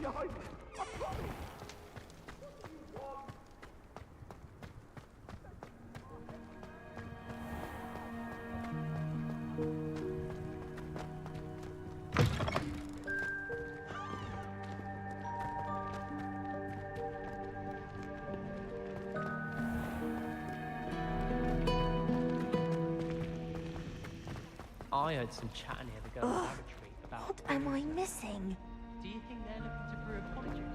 behind me. I promise. I heard some chat near the girls' laboratory about... What am I missing? Do you think they're looking to brew apologies?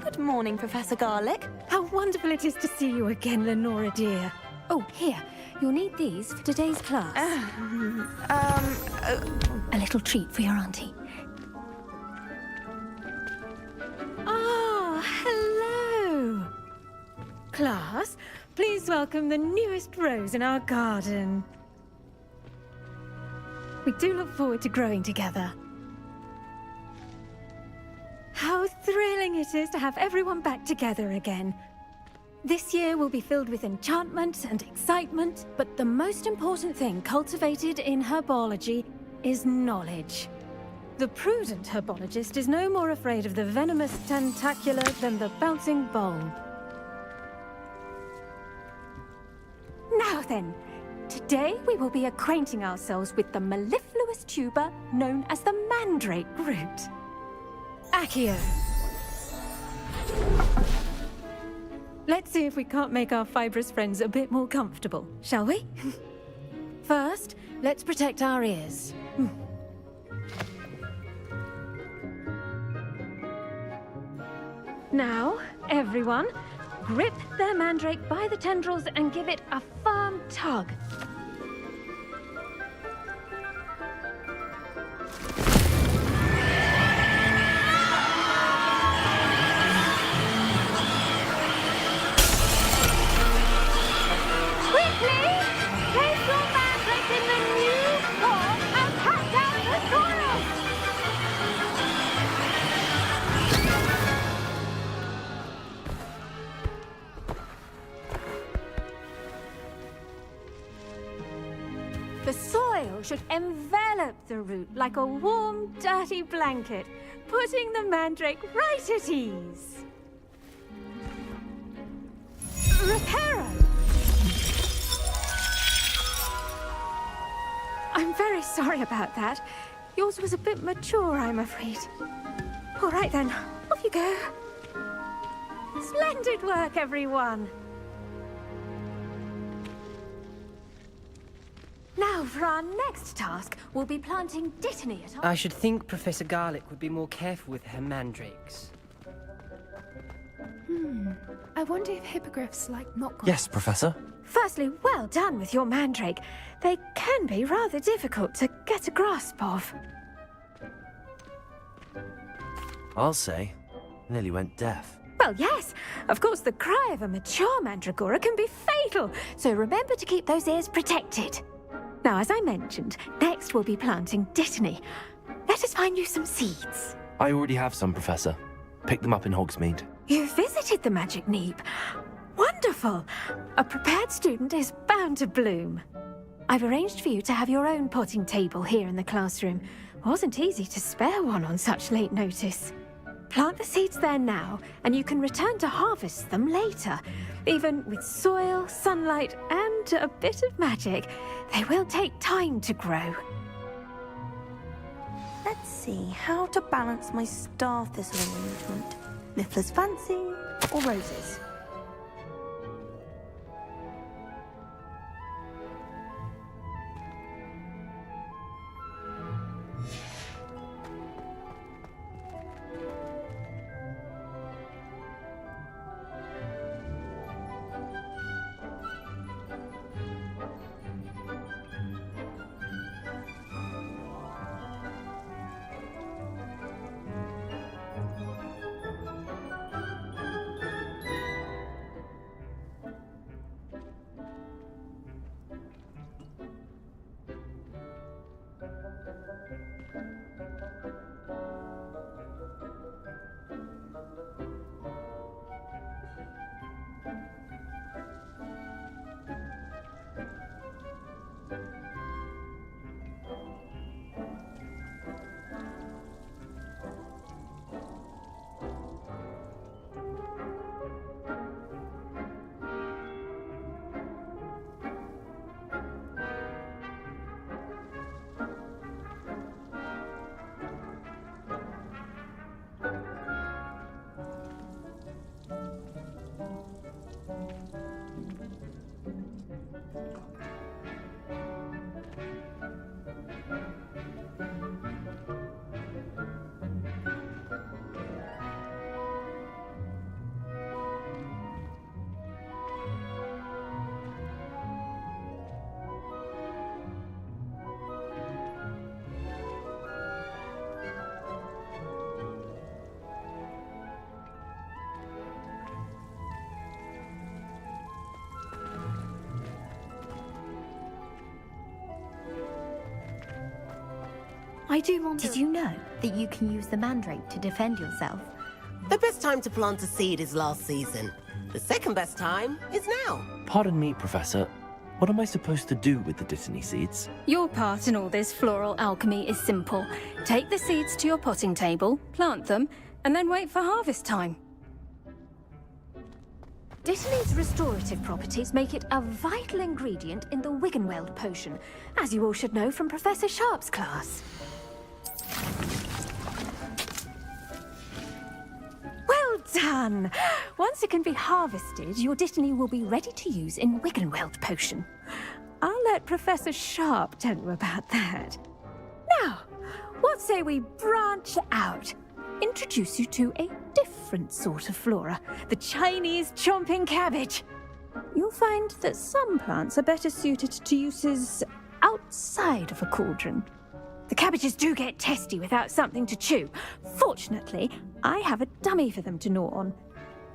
Good morning, Professor Garlick. How wonderful it is to see you again, Lenora dear. Oh, here. You'll need these for today's class. A little treat for your auntie. Ah, hello. Class, please welcome the newest rose in our garden. We do look forward to growing together. How thrilling it is to have everyone back together again. This year will be filled with enchantment and excitement, but the most important thing cultivated in herbology is knowledge. The prudent herbologist is no more afraid of the venomous tentacular than the bouncing bulb. Now then, today we will be acquainting ourselves with the mellifluous tuber known as the mandrake root. Accio. Let's see if we can't make our fibrous friends a bit more comfortable, shall we? First, let's protect our ears. Now, everyone, grip their mandrake by the tendrils and give it a firm tug. The soil should envelop the root like a warm, dirty blanket, putting the mandrake right at ease. Reparo! I'm very sorry about that. Yours was a bit mature, I'm afraid. All right then, off you go. Splendid work, everyone. Now, for our next task, we'll be planting dittany at our... I should think Professor Garlick would be more careful with her mandrakes. I wonder if hippogriffs like knotgrass. Yes, Professor. Firstly, well done with your mandrake. They can be rather difficult to get a grasp of. I'll say. Nearly went deaf. Well, yes. Of course, the cry of a mature mandragora can be fatal, so remember to keep those ears protected. Now, as I mentioned, next we'll be planting dittany. Let us find you some seeds. I already have some, Professor. Picked them up in Hogsmeade. You visited the Magic Neep. Wonderful! A prepared student is bound to bloom. I've arranged for you to have your own potting table here in the classroom. Wasn't easy to spare one on such late notice. Plant the seeds there now, and you can return to harvest them later. Even with soil, sunlight, and a bit of magic, they will take time to grow. Let's see how to balance my star thistle arrangement. Niffler's fancy or roses? I do wonder... Did you know that you can use the mandrake to defend yourself? The best time to plant a seed is last season. The second best time is now. Pardon me, Professor. What am I supposed to do with the Dittany seeds? Your part in all this floral alchemy is simple. Take the seeds to your potting table, plant them, and then wait for harvest time. Dittany's restorative properties make it a vital ingredient in the Wiggenweld potion, as you all should know from Professor Sharp's class. Well done! Once it can be harvested, your Dittany will be ready to use in Wiggenweld potion. I'll let Professor Sharp tell you about that. Now, what say we branch out? Introduce you to a different sort of flora, the Chinese chomping cabbage. You'll find that some plants are better suited to uses outside of a cauldron. The cabbages do get testy without something to chew. Fortunately, I have a dummy for them to gnaw on.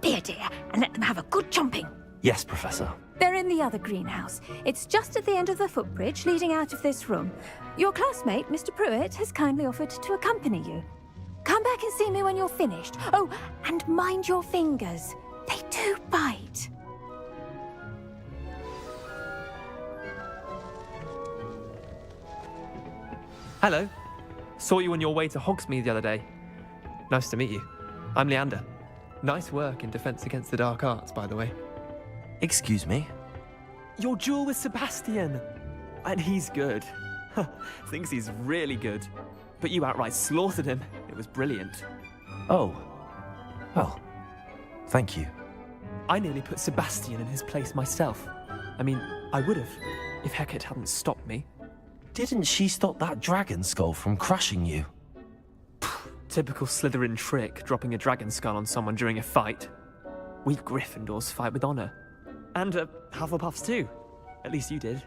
Be a dear and let them have a good chomping. Yes, Professor. They're in the other greenhouse. It's just at the end of the footbridge leading out of this room. Your classmate, Mr. Pruitt, has kindly offered to accompany you. Come back and see me when you're finished. Oh, and mind your fingers. They do bite. Hello. Saw you on your way to Hogsmeade the other day. Nice to meet you. I'm Leander. Nice work in Defense Against the Dark Arts, by the way. Excuse me? Your duel with Sebastian! And he's good. Thinks he's really good. But you outright slaughtered him. It was brilliant. Oh. Well, thank you. I nearly put Sebastian in his place myself. I mean, I would have, if Hecate hadn't stopped me. Didn't she stop that dragon skull from crushing you? Typical Slytherin trick, dropping a dragon skull on someone during a fight. We Gryffindors fight with honor. And Hufflepuffs too. At least you did.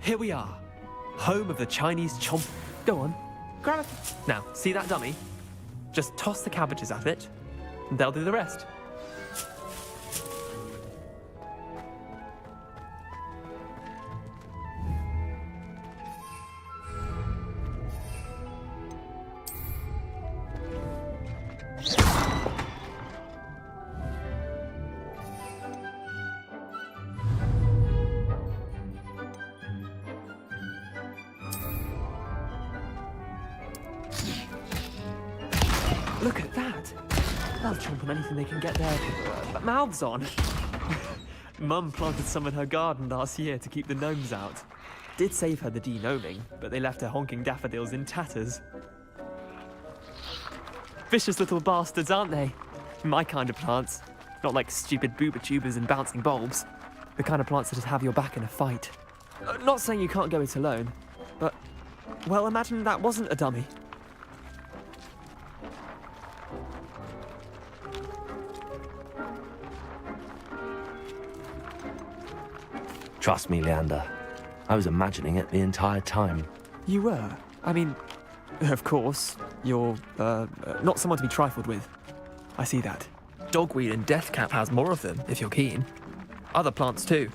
Here we are, home of the Chinese chomp. Go on, grab it. Now, see that dummy? Just toss the cabbages at it, and they'll do the rest. Look at that! They'll chomp on anything they can get their mouths on. Mum planted some in her garden last year to keep the gnomes out. did save her the de-gnoming, but they left her honking daffodils in tatters. Vicious little bastards, aren't they? My kind of plants. Not like stupid booba tubers and bouncing bulbs. The kind of plants that just have your back in a fight. Not saying you can't go it alone, but, well, imagine that wasn't a dummy. Trust me, Leander. I was imagining it the entire time. You were? I mean, of course, you're, not someone to be trifled with. I see that. Dogweed and deathcap has more of them, if you're keen. Other plants too.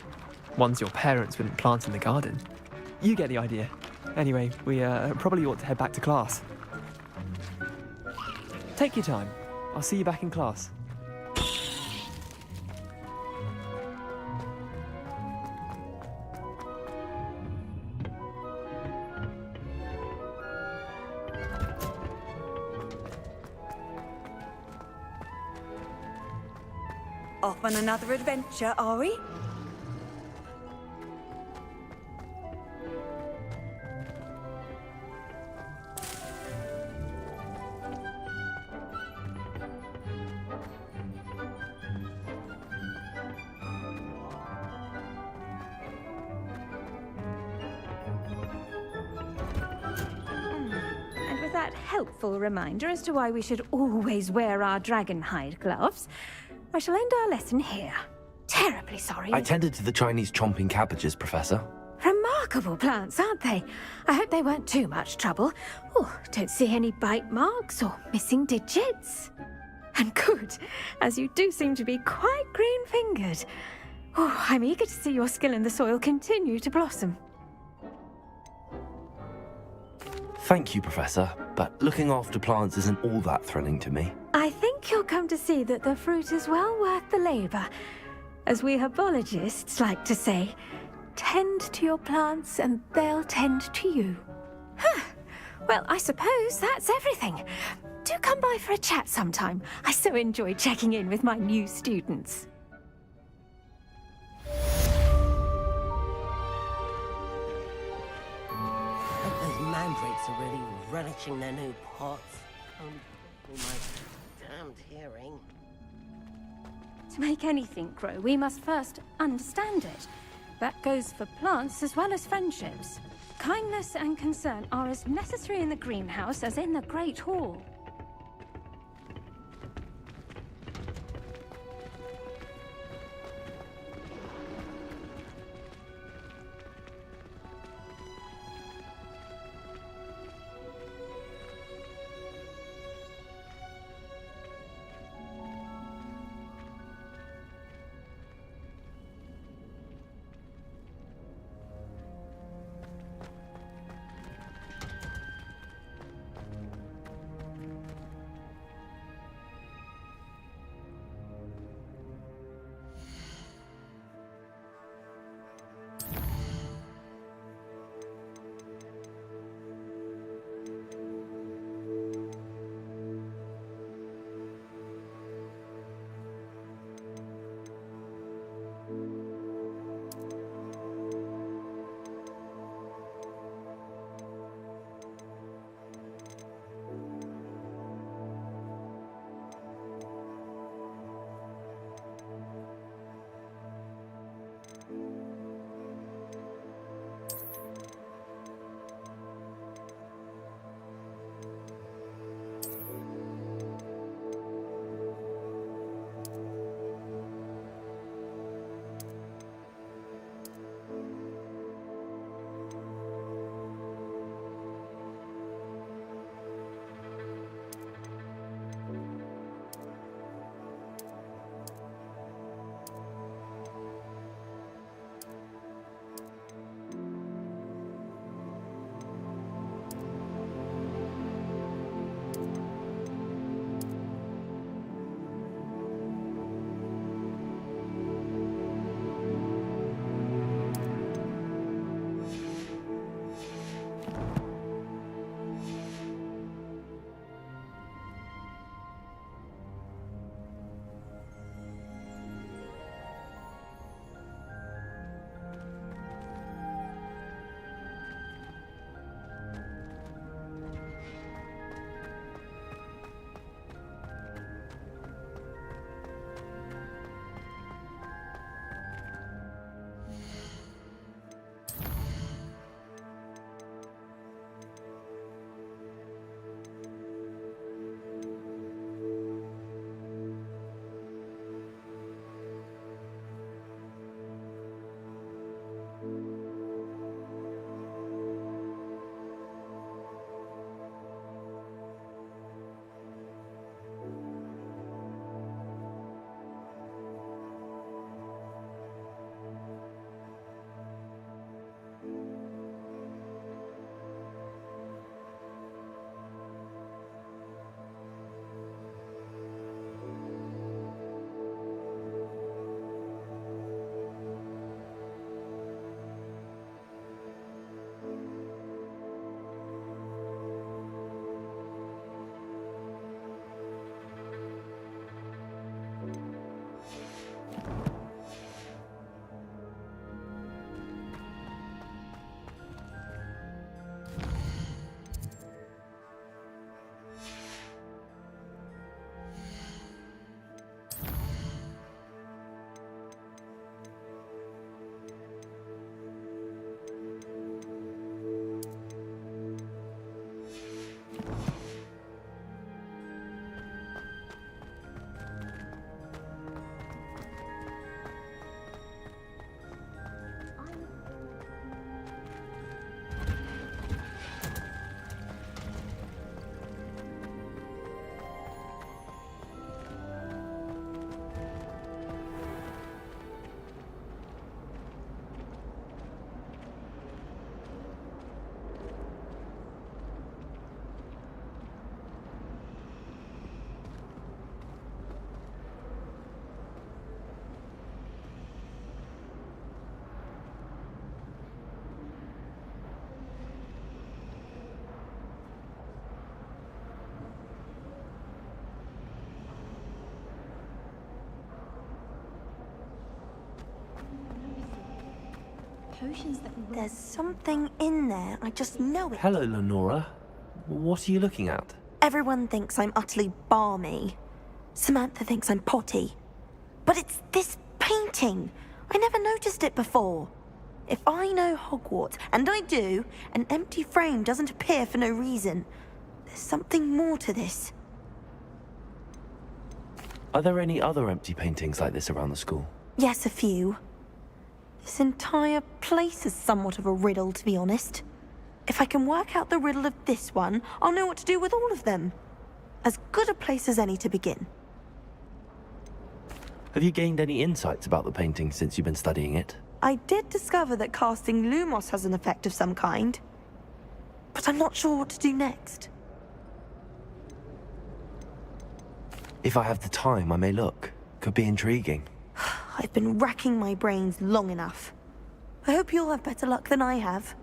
Ones your parents wouldn't plant in the garden. You get the idea. Anyway, we probably ought to head back to class. Take your time. I'll see you back in class. Off on another adventure, are we? And with that helpful reminder as to why we should always wear our dragon hide gloves, I shall end our lesson here. Terribly sorry. I tended to the Chinese chomping cabbages, Professor. Remarkable plants, aren't they? I hope they weren't too much trouble. Oh, don't see any bite marks or missing digits. And good, as you do seem to be quite green-fingered. Oh, I'm eager to see your skill in the soil continue to blossom. Thank you, Professor, but looking after plants isn't all that thrilling to me. I think you'll come to see that the fruit is well worth the labour. As we herbologists like to say, tend to your plants and they'll tend to you. Huh. Well, I suppose that's everything. Do come by for a chat sometime. I so enjoy checking in with my new students. Those mandrakes are really relishing their new pots. Only my damned hearing. To make anything grow, we must first understand it. That goes for plants as well as friendships. Kindness and concern are as necessary in the greenhouse as in the Great Hall. potions that we were... There's something in there. I just know it. Hello, Lenora. What are you looking at? Everyone thinks I'm utterly balmy. Samantha thinks I'm potty. But it's this painting. I never noticed it before. If I know Hogwarts, and I do, an empty frame doesn't appear for no reason. There's something more to this. Are there any other empty paintings like this around the school? Yes, a few. This entire place is somewhat of a riddle, to be honest. If I can work out the riddle of this one, I'll know what to do with all of them. As good a place as any to begin. Have you gained any insights about the painting since you've been studying it? I did discover that casting Lumos has an effect of some kind. But I'm not sure what to do next. If I have the time, I may look. Could be intriguing. I've been racking my brains long enough. I hope you'll have better luck than I have.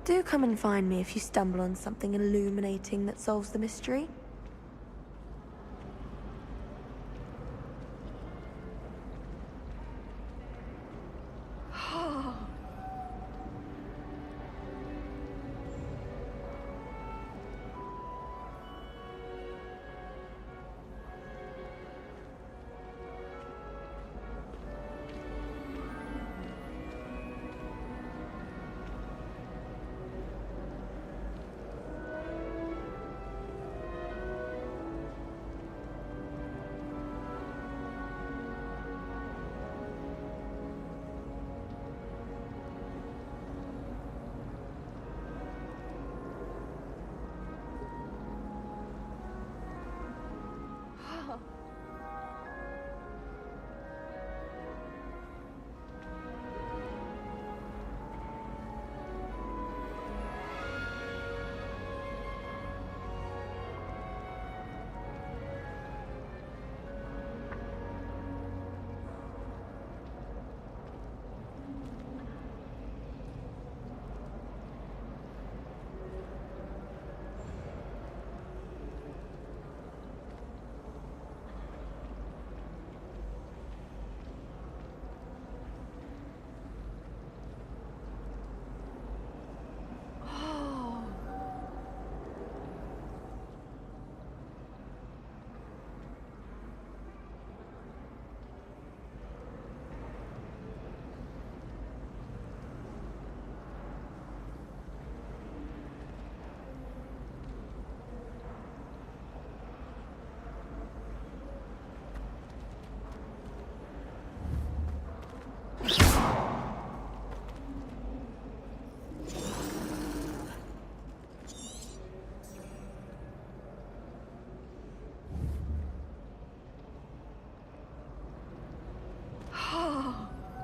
Do come and find me if you stumble on something illuminating that solves the mystery.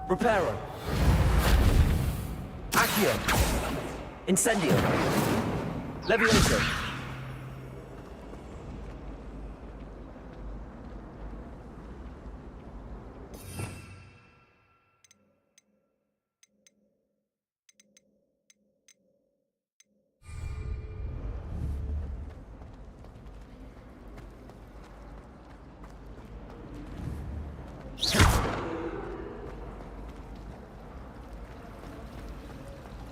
Reparo. Accio. Incendio. Levioso.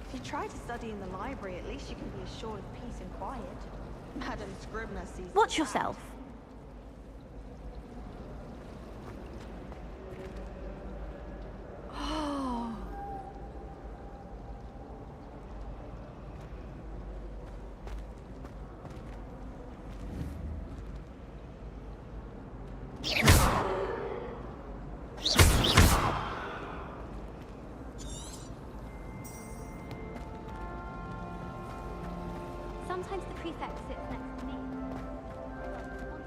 If you try to study in the library, at least you can be assured of peace and quiet. Madam Scribner sees... Watch yourself. Sometimes the prefect sits next to me. One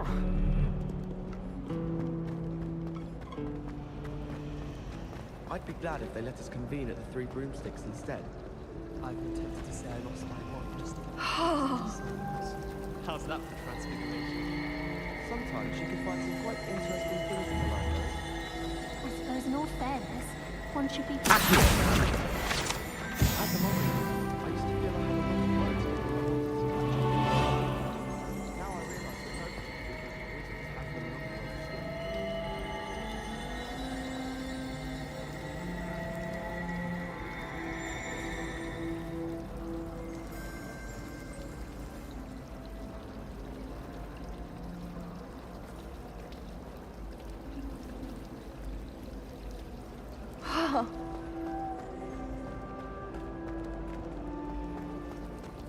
time I'd be glad if they let us convene at the Three Broomsticks instead. I've been tempted to say I lost my wand just How's that for transfiguration? Sometimes you can find some quite interesting things in the library. I suppose in all fairness, one should be... At the moment, I used to feel I had a lot of words to do. Now I realise that no wizards have them on their skin.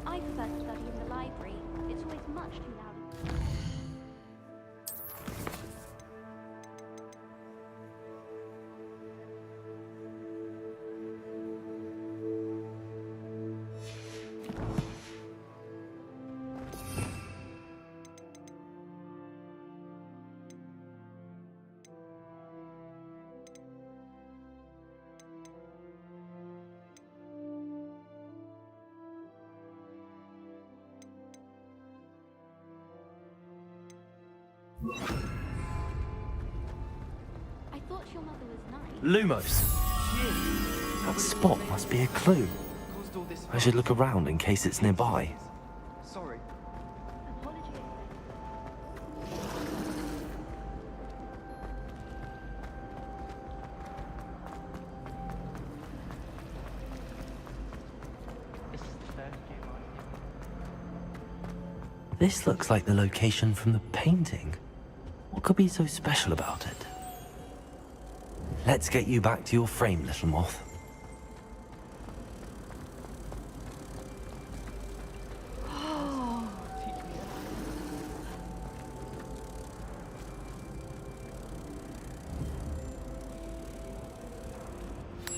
I prefer to study in the library. It's always much too loud. I thought your mother was nice. Lumos! That spot must be a clue. Caused all this I should look around in case it's nearby. Sorry. Apologies. This is the third game This looks like the location from the painting. What could be so special about it? Let's get you back to your frame, little moth.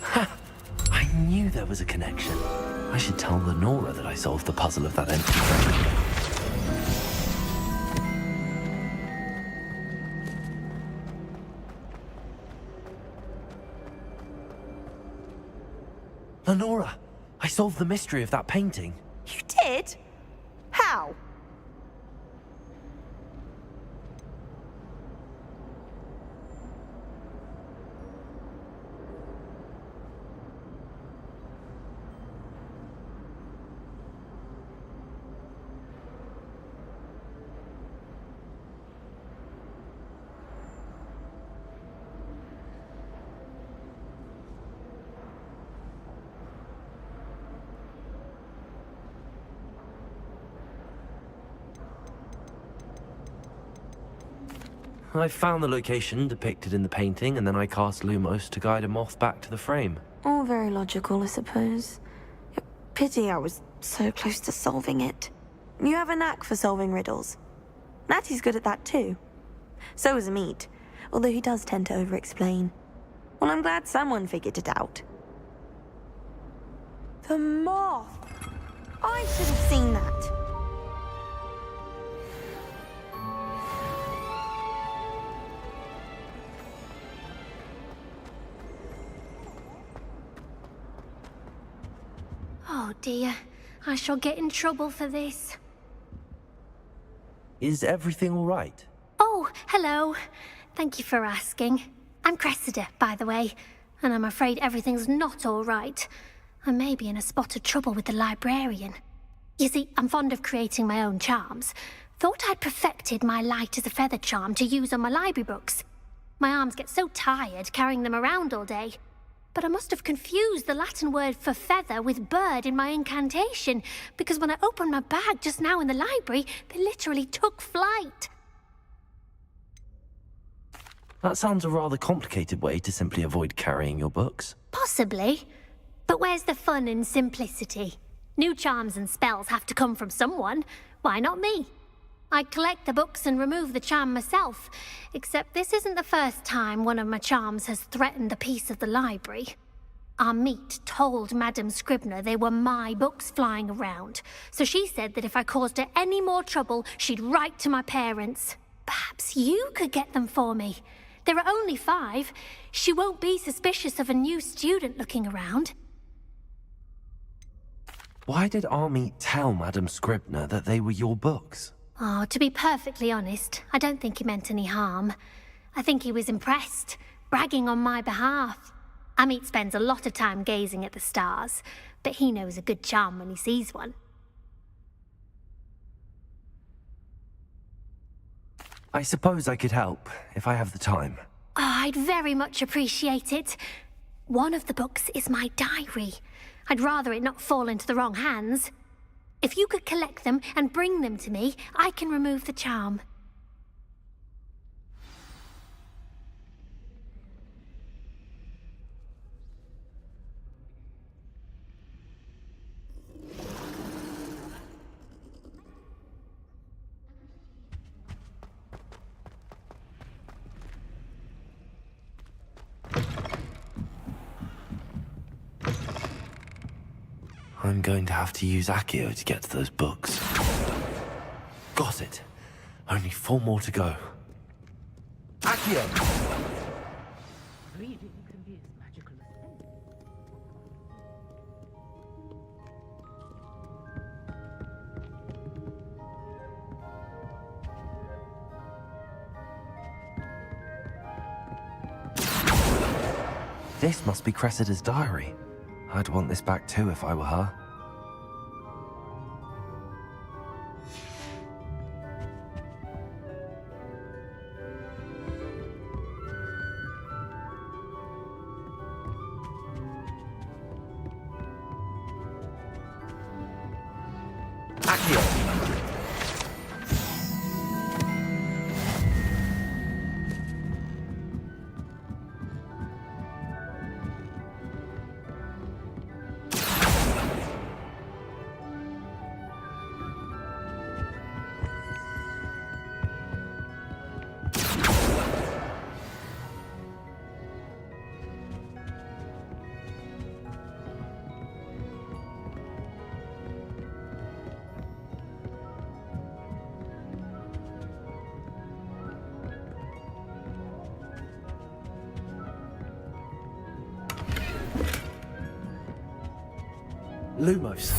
Ha! I knew there was a connection. I should tell Lenora that I solved the puzzle of that empty frame. Lenora, I solved the mystery of that painting. You did? How? I found the location depicted in the painting, and then I cast Lumos to guide a moth back to the frame. All very logical, I suppose. Pity I was so close to solving it. You have a knack for solving riddles. Natty's good at that too. So is Meat, although he does tend to over-explain. Well, I'm glad someone figured it out. The moth! I should have seen that. Oh dear, I shall get in trouble for this. Is everything all right? Oh, hello. Thank you for asking. I'm Cressida, by the way, and I'm afraid everything's not all right. I may be in a spot of trouble with the librarian. You see, I'm fond of creating my own charms. Thought I'd perfected my light as a feather charm to use on my library books. My arms get so tired carrying them around all day. But I must have confused the Latin word for feather with bird in my incantation, because when I opened my bag just now in the library, they literally took flight. That sounds a rather complicated way to simply avoid carrying your books. Possibly. But where's the fun in simplicity? New charms and spells have to come from someone. Why not me? I collect the books and remove the charm myself, except this isn't the first time one of my charms has threatened the peace of the library. Our Meat told Madame Scribner they were my books flying around, so she said that if I caused her any more trouble, she'd write to my parents. Perhaps you could get them for me. There are only 5. She won't be suspicious of a new student looking around. Why did Army tell Madame Scribner that they were your books? Oh, to be perfectly honest, I don't think he meant any harm. I think he was impressed, bragging on my behalf. Amit spends a lot of time gazing at the stars, but he knows a good charm when he sees one. I suppose I could help, if I have the time. Oh, I'd very much appreciate it. One of the books is my diary. I'd rather it not fall into the wrong hands. If you could collect them and bring them to me, I can remove the charm. I'm going to have to use Accio to get to those books. Got it. Only 4 more to go. Accio! Reading can be as magical as anything. This must be Cressida's diary. I'd want this back too if I were her. Lumos.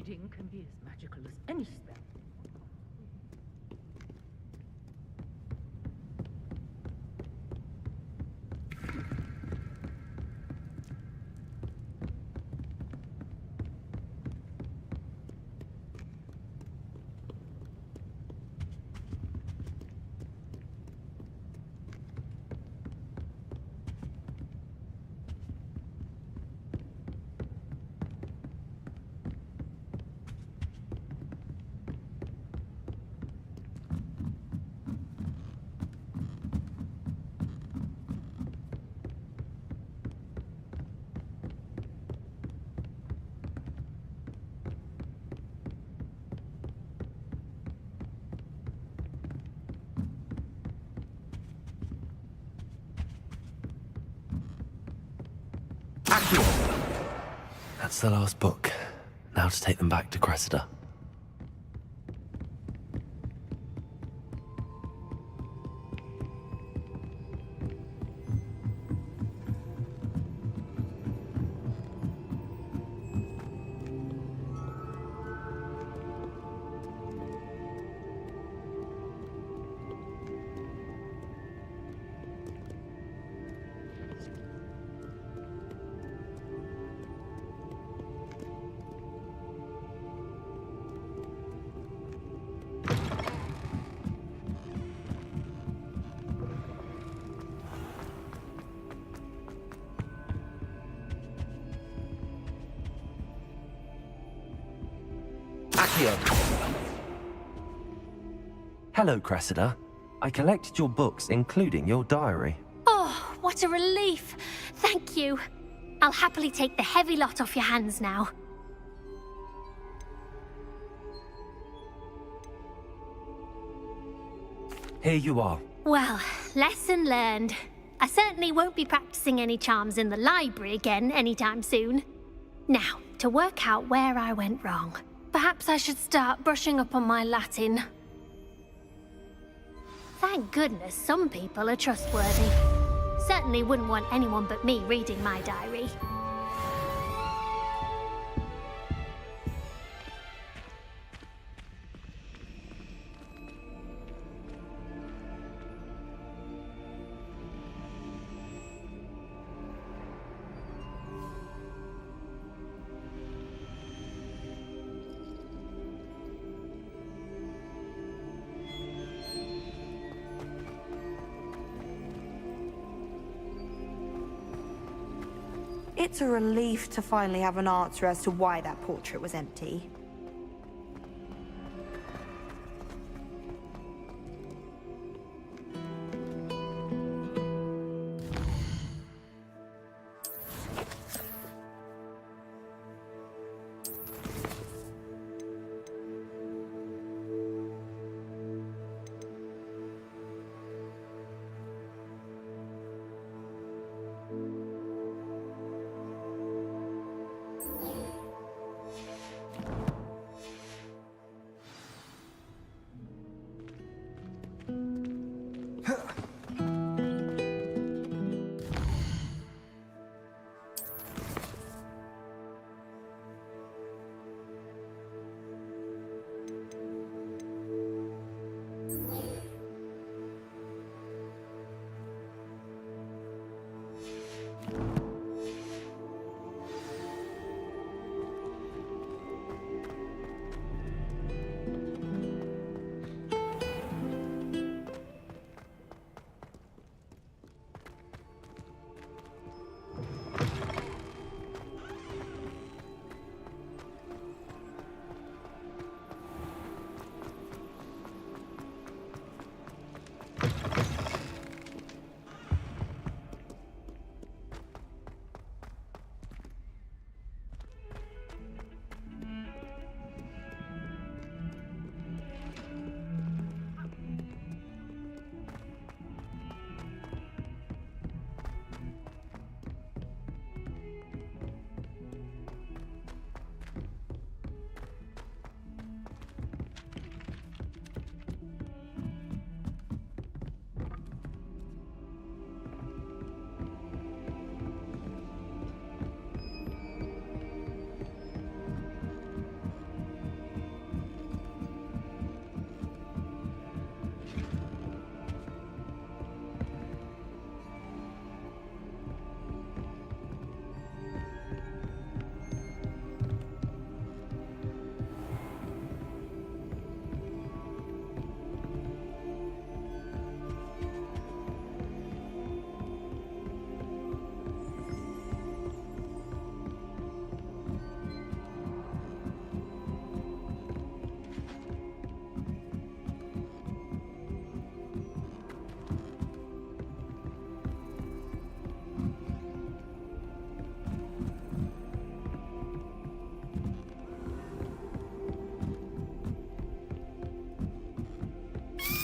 reading can be as magical as any spell. That's the last book. Now to take them back to Cressida. Hello, Cressida. I collected your books, including your diary. Oh, what a relief. Thank you. I'll happily take the heavy lot off your hands now. Here you are. Well, lesson learned. I certainly won't be practicing any charms in the library again anytime soon. Now, to work out where I went wrong. Perhaps I should start brushing up on my Latin. Thank goodness some people are trustworthy. Certainly wouldn't want anyone but me reading my diary. It's a relief to finally have an answer as to why that portrait was empty.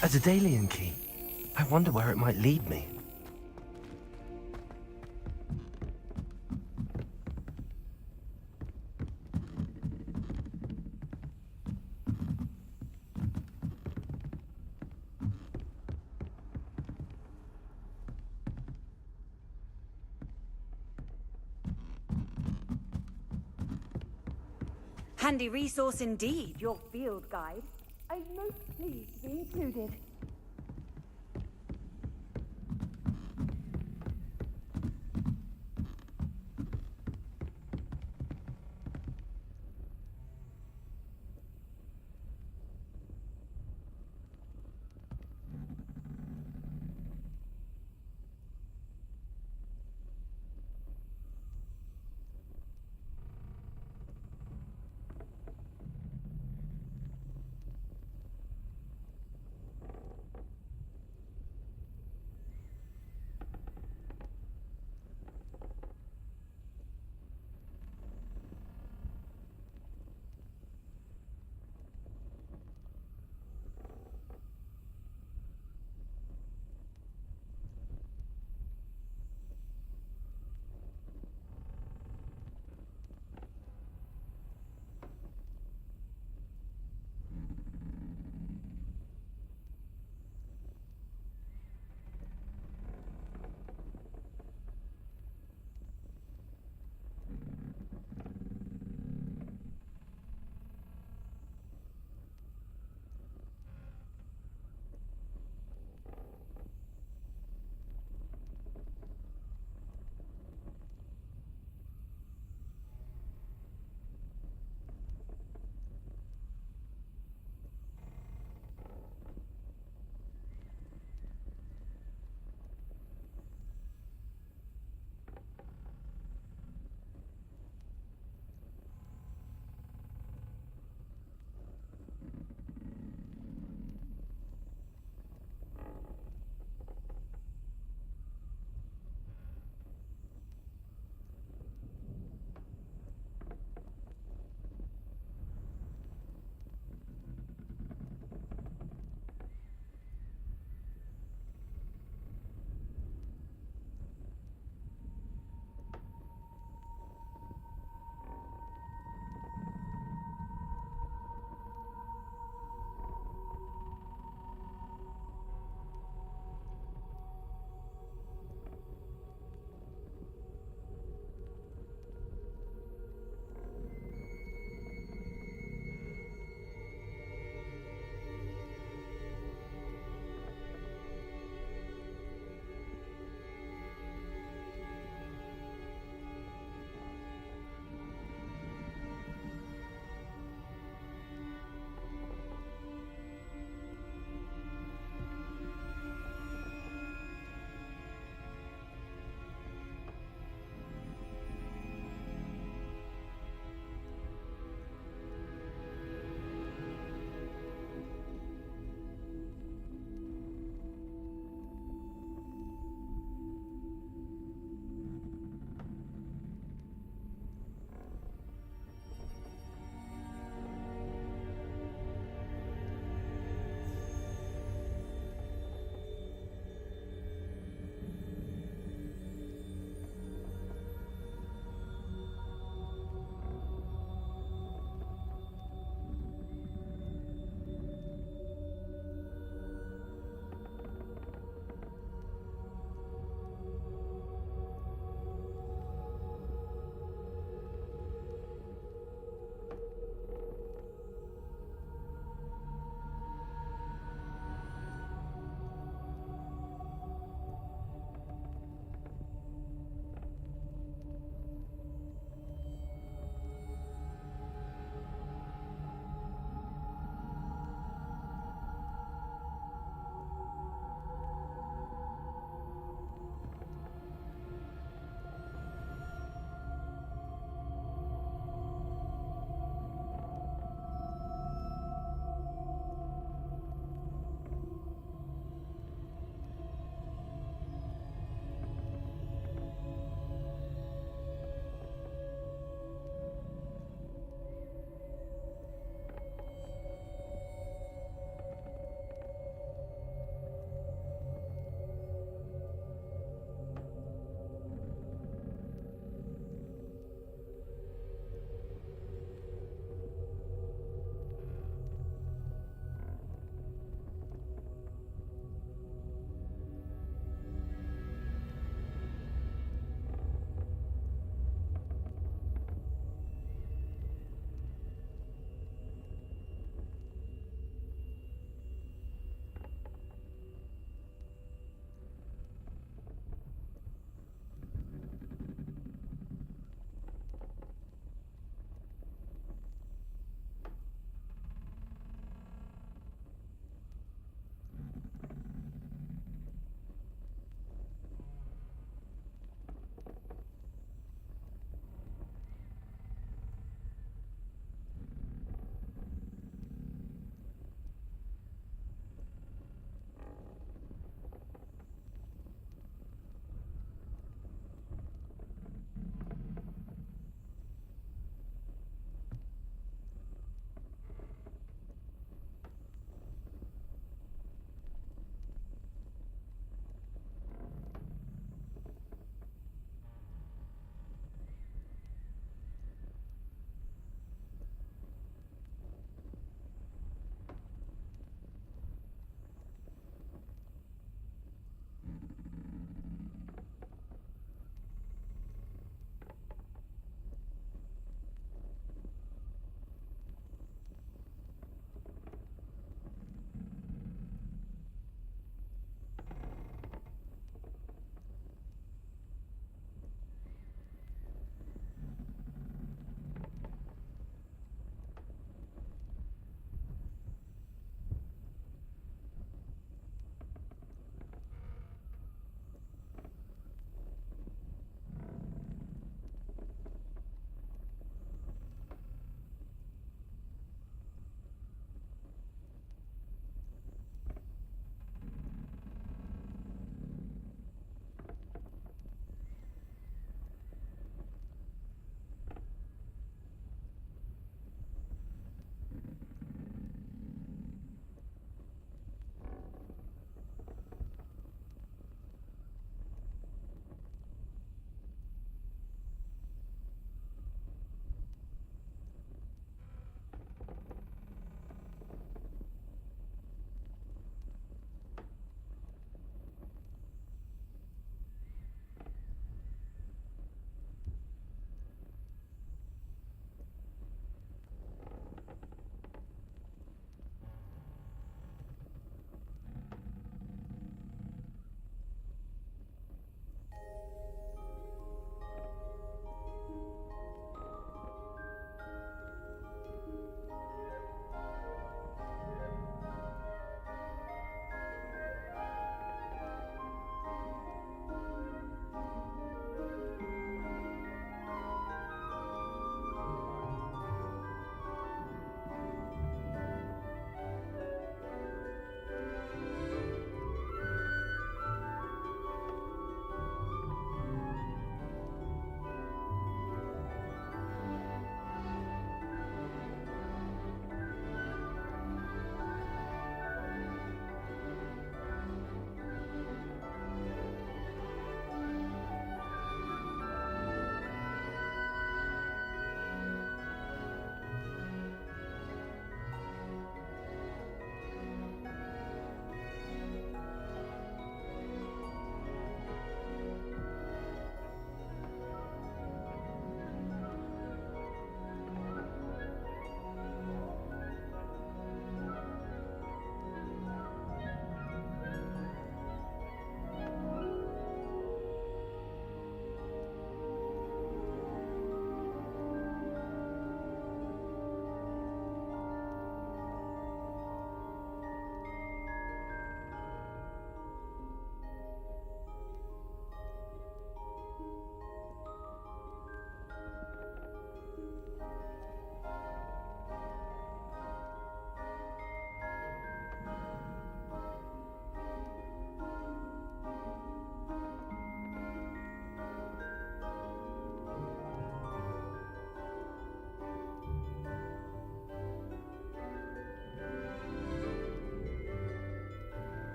A Daedalian key. I wonder where it might lead me. Handy resource indeed, your field guide. I'm most pleased to be included.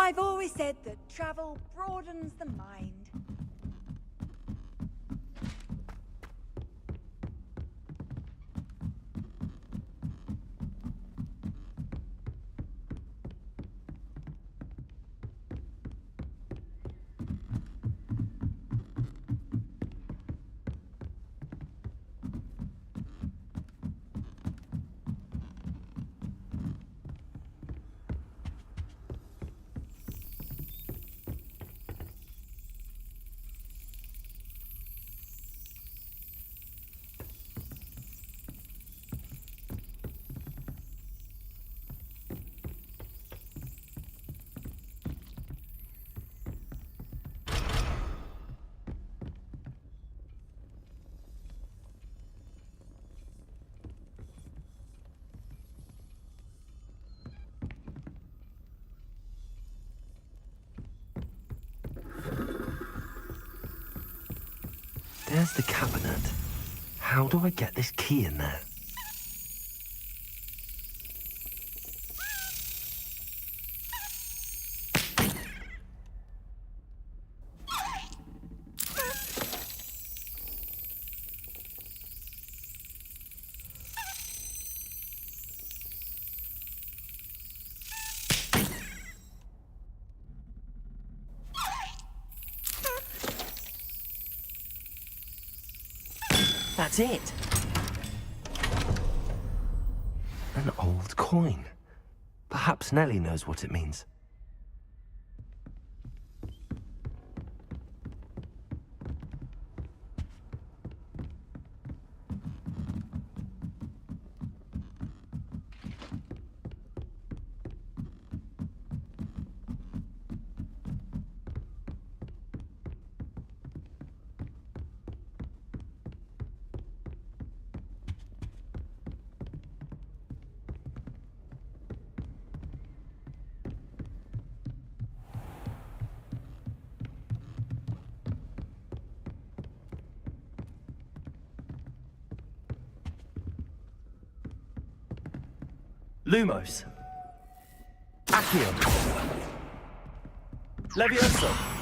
I've always said that travel broadens the mind. There's the cabinet. How do I get this key in there? That's it. An old coin. Perhaps Nellie knows what it means. Lumos. Accio. Levioso.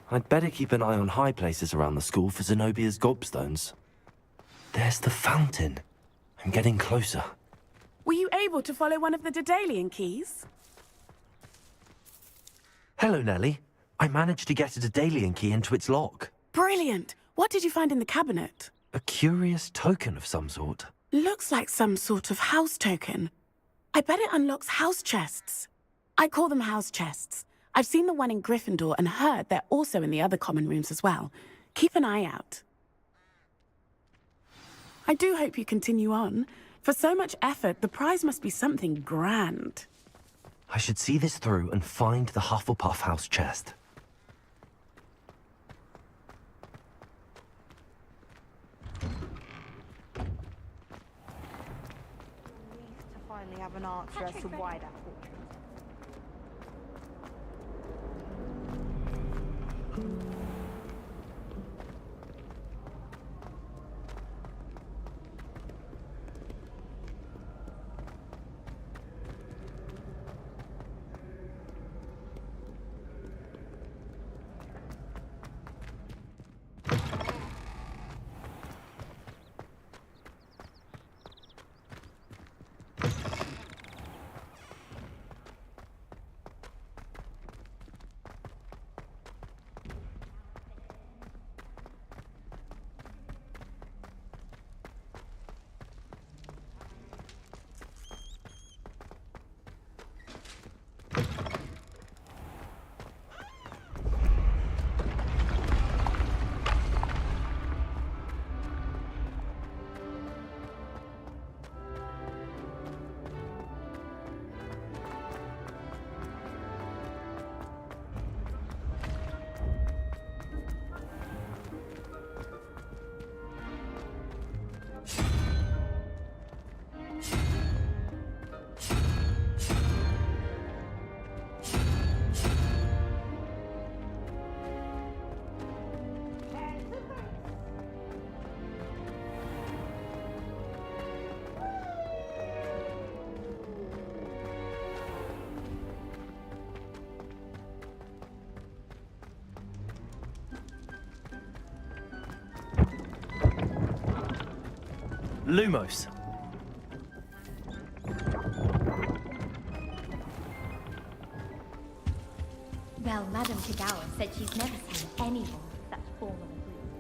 I'd better keep an eye on high places around the school for Zenobia's gobstones. There's the fountain. I'm getting closer. Were you able to follow one of the Daedalian keys? Hello, Nellie. I managed to get a Daedalian key into its lock. Brilliant! What did you find in the cabinet? A curious token of some sort. Looks like some sort of house token. I bet it unlocks house chests. I call them house chests. I've seen the one in Gryffindor and heard they're also in the other common rooms as well. Keep an eye out. I do hope you continue on. For so much effort, the prize must be something grand. I should see this through and find the Hufflepuff house chest. Relieved to finally have an answer as to why that portrait. Lumos. Well, Madame Kagawa said she's never seen anyone with such formal agreement.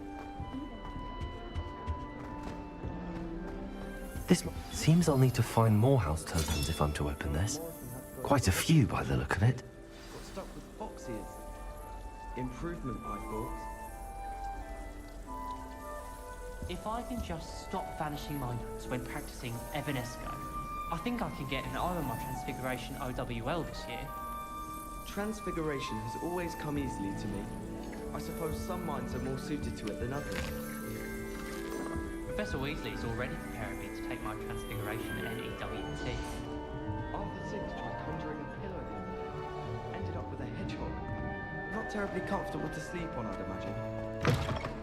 This seems I'll need to find more house tokens if I'm to open this. Quite a few by the look of it. Got stuck with boxes. Improvement, I thought. If I can just stop vanishing my notes when practicing Evanesco, I think I can get an eye on my Transfiguration OWL this year. Transfiguration has always come easily to me. I suppose some minds are more suited to it than others. Professor Weasley is already preparing me to take my Transfiguration NEWT. Arthur Six tried conjuring a pillow the other day. Ended up with a hedgehog. Not terribly comfortable to sleep on, I'd imagine.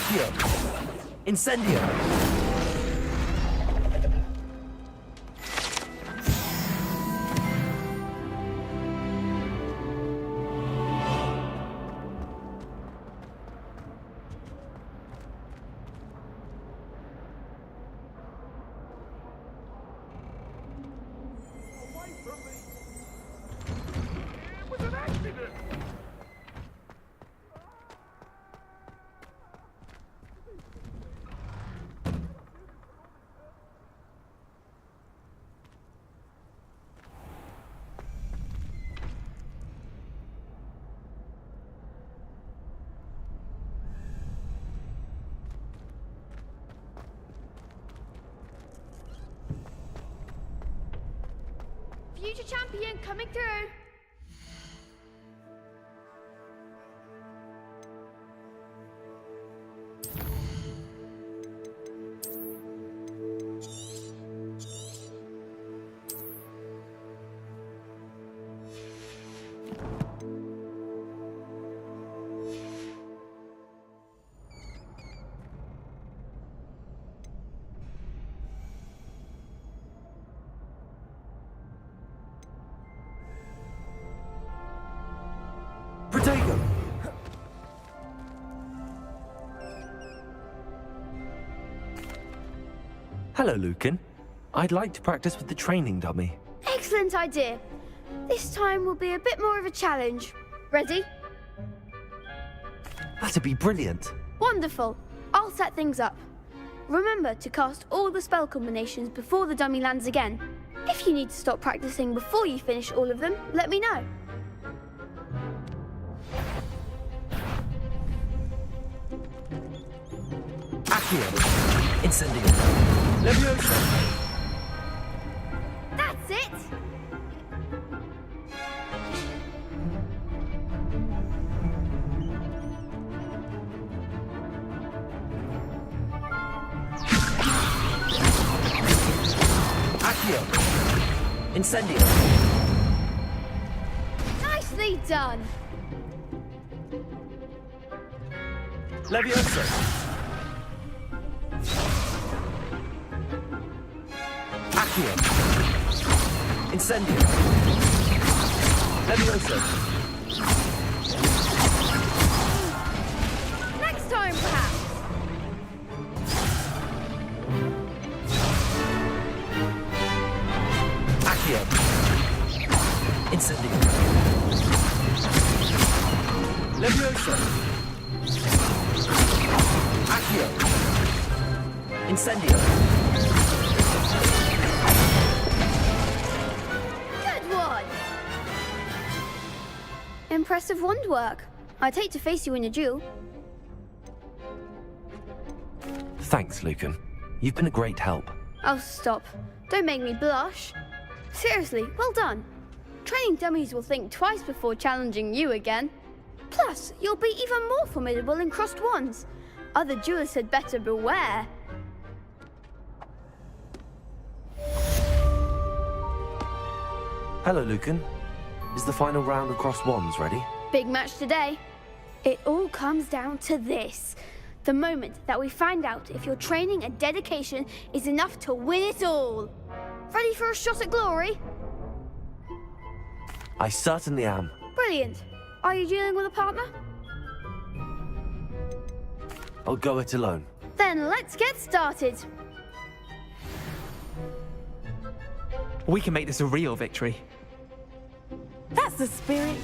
Accio! Incendio! Future champion coming through. Protego! Hello, Lucan. I'd like to practice with the training dummy. Excellent idea. This time will be a bit more of a challenge. Ready? That'd be brilliant. Wonderful. I'll set things up. Remember to cast all the spell combinations before the dummy lands again. If you need to stop practicing before you finish all of them, let me know. Accio! Incendio! Leviosa! That's it! Accio! Incendio! Nicely done! Leviosa! Accio! Incendio! Leviosa! Next time, perhaps! Accio! Incendio! Leviosa! Accio! Incendio! Good one! Impressive wand work. I'd hate to face you in a duel. Thanks, Lucan. You've been a great help. Oh, stop. Don't make me blush. Seriously, well done. Training dummies will think twice before challenging you again. Plus, you'll be even more formidable in crossed wands. Other duelists had better beware. Hello, Lucan. Is the final round of crossed wands ready? Big match today. It all comes down to this. The moment that we find out if your training and dedication is enough to win it all. Ready for a shot at glory? I certainly am. Brilliant. Are you dealing with a partner? I'll go it alone. Then let's get started. We can make this a real victory. That's the spirit.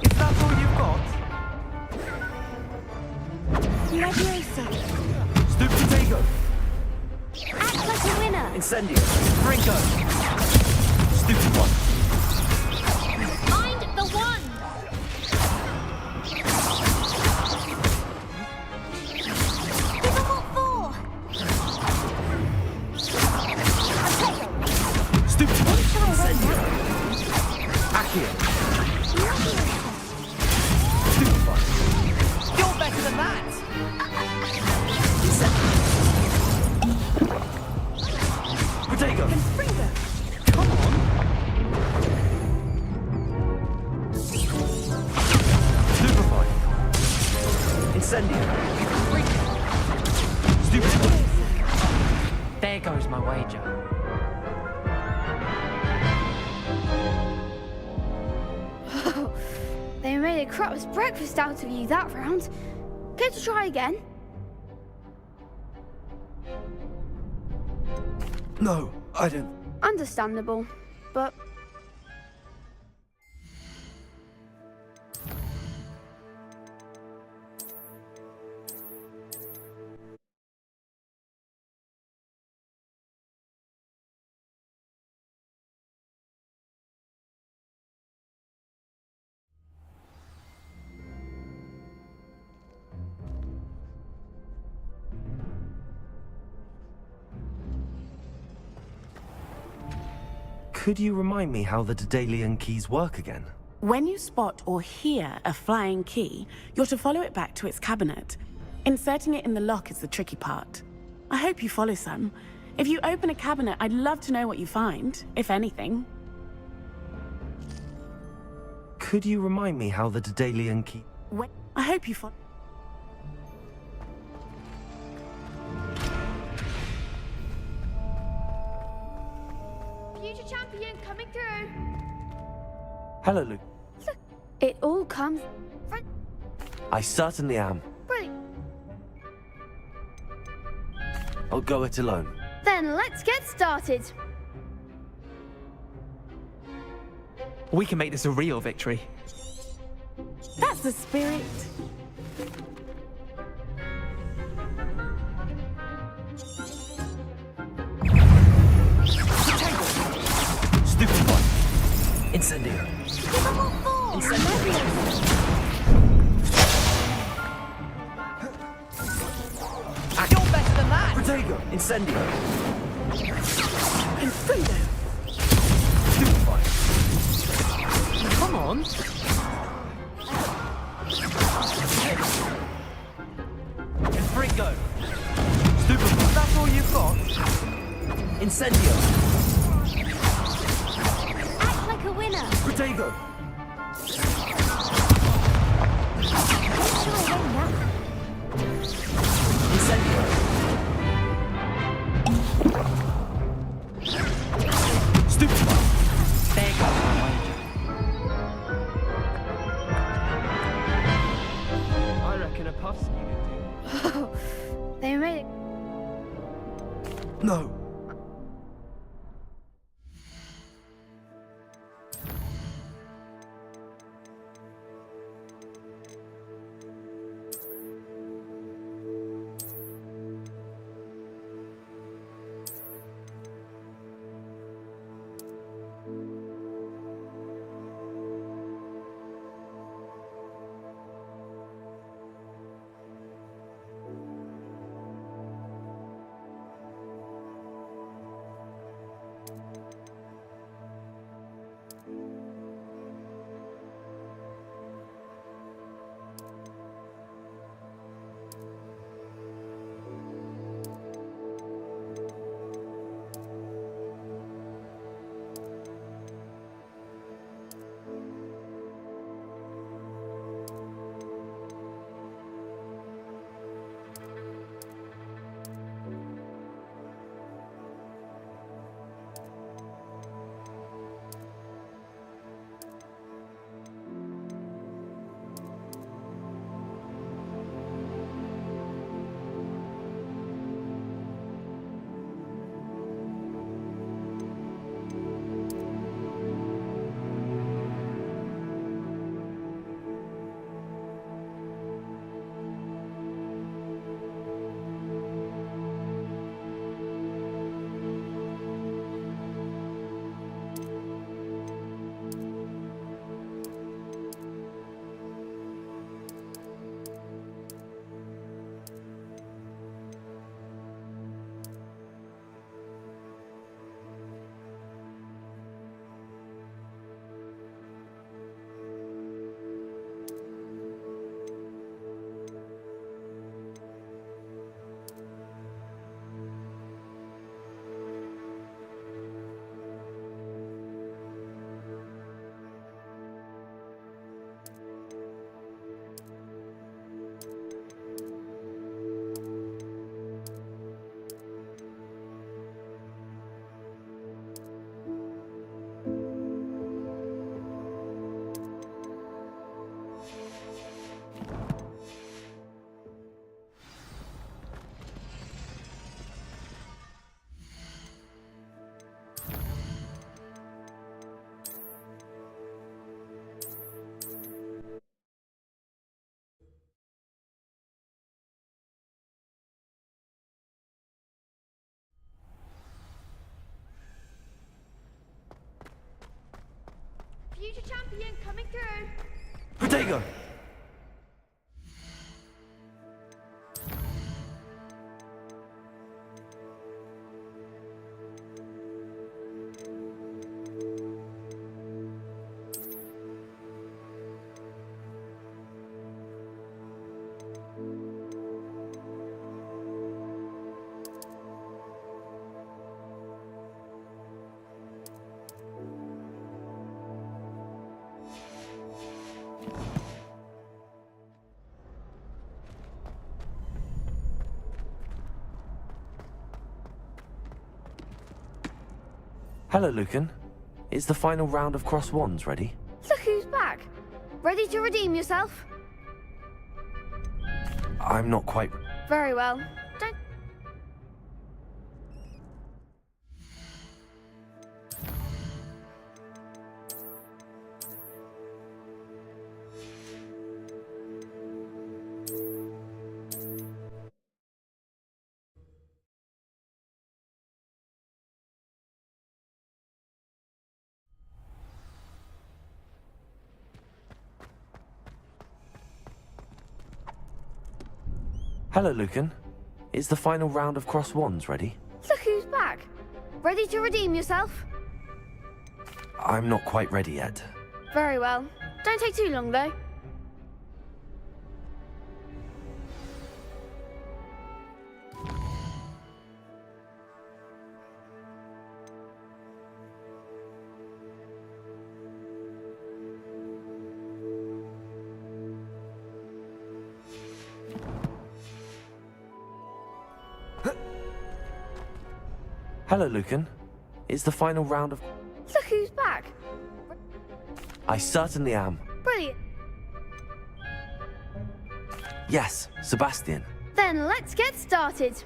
Is that all you've got? Leviosa. Stupidego! Act like a winner. Incendio! Franco! Stupid one! Find the one. Give 'em what for. Stupid one! Incendio! Accio! Stupid one! You're better than that! a crap's breakfast out of you that round. Care to try again? No, I don't. Understandable, but... Could you remind me how the Daedalian keys work again? When you spot or hear a flying key, you're to follow it back to its cabinet. Inserting it in the lock is the tricky part. I hope you follow some. If you open a cabinet, I'd love to know what you find, if anything. Could you remind me how the Daedalian key... I hope you follow... Future champion coming through! Hello, Luke. Look, it all comes... I certainly am. Brilliant. I'll go it alone. Then let's get started. We can make this a real victory. That's the spirit. Stupid one. Incendio. Incendio. You're better than that! Protego! Incendio. Infundo. Stupefy. Come on. Infringo. Stupefy. That's all you've got? Incendio. Act like a winner. Protego! Incendio. Stupefy. There you go. I reckon a puff's needed to. They made it. No. Future champion coming through. Protego! Hello, Lucan. Is the final round of Cross Wands ready? Look who's back. Ready to redeem yourself? I'm not quite... Very well. Don't... Hello, Lucan. Is the final round of Cross Wands ready? Look who's back. Ready to redeem yourself? I'm not quite ready yet. Very well. Don't take too long, though. Hello, Lucan. Is the final round of... Look who's back. I certainly am. Brilliant. Yes, Sebastian. Then let's get started.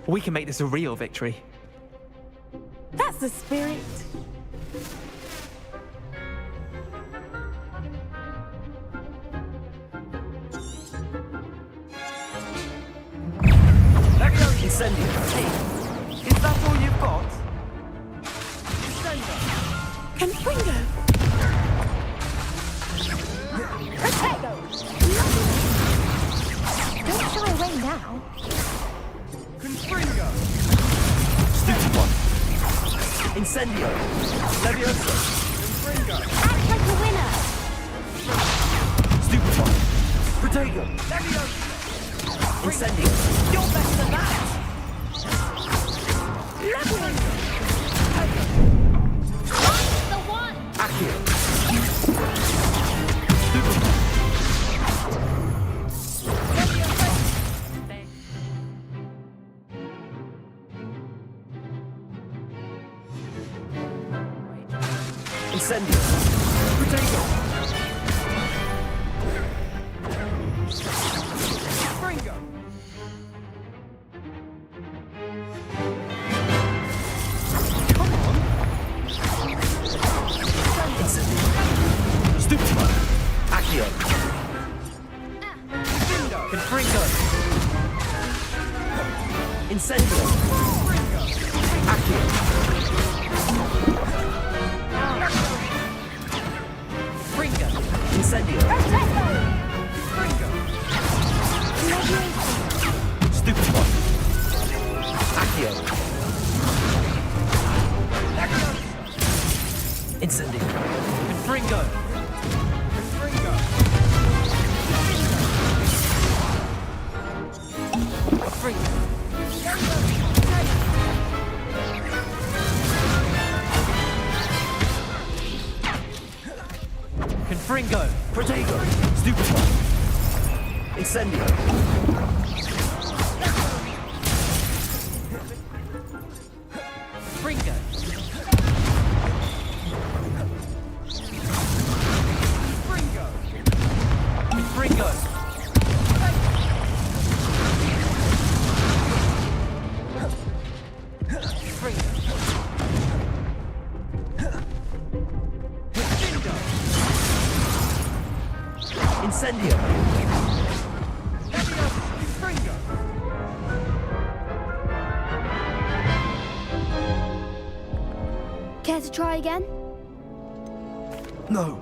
We can make this a real victory. That's the spirit. Incendio. Is that all you've got? Confringo. Potato! Don't shy away now. Confringo. Stupid one. Incendio. Leviosa. Confringo. Act like a winner! Stupid one. Protego. Leviosa. Incendio. You're better than that. I'm the one! Accio. Incendio. Protego. Confringo. Stupid one. Accio. Confringo. Incendio. Accio. Confringo. Incendio. Confringo. Stupid one. Accio. Incendio. Confringo. Confringo. Confringo. Confringo. Protego. Stupid one. Incendio. Confringo. Confringo. Confringo. Incendio. Confringo. Care to try again? No.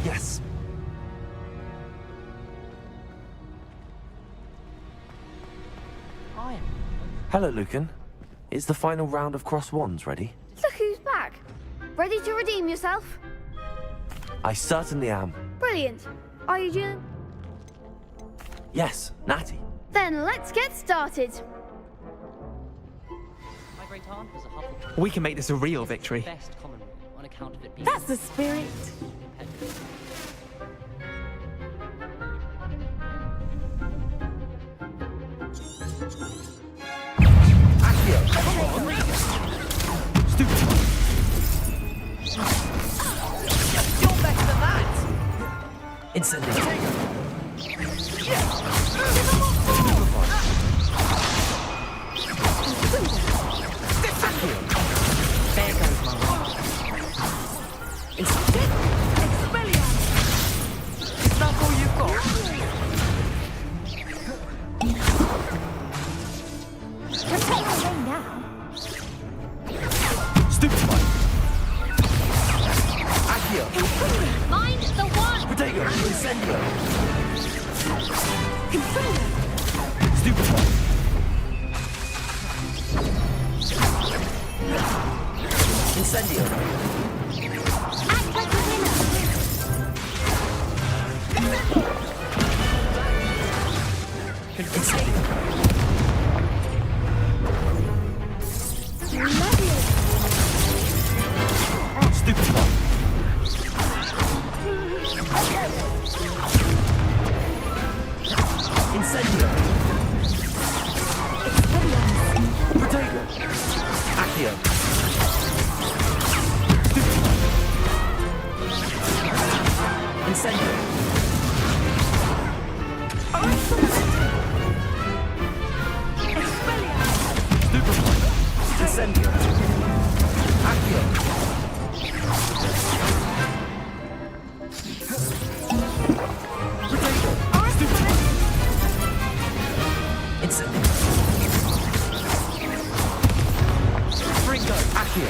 Yes. Hello, Lucan. Is the final round of Cross Wands ready? Look who's back. Ready to redeem yourself? I certainly am. Brilliant. Are you doing? Yes, Natty. Then let's get started. My great aunt was a Hufflepuff. We can make this a real victory. Best common room on account of it being That's the spirit. independent. You're better than that! Incendiary. There goes my rock. Is that all you've got? Protect your way now. Stupefy. Accio. Mind the one! Protego. Incendio. Controller. Stupefy. Incendio. Act like a winner! Incendio. Stupefy. Incendio. Protego. Accio. Incendio. Stupefy. Incendio. Accio. Incendio. Fringo. Accio.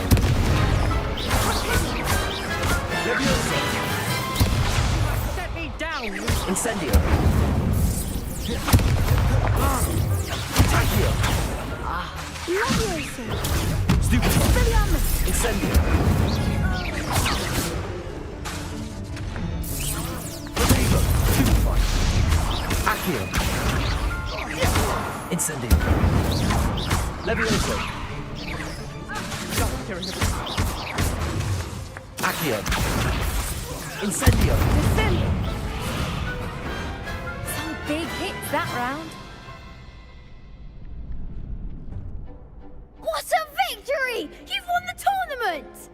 Levioso. Set me down! Incendio. Accio. Levioso. Stupid. Expelliarmus. Incendio. Protego. Stupefy. Accio. Incendio. Levioso. hearing everything. Accio! Incendio! Some big hits that round. What a victory! You've won the tournament!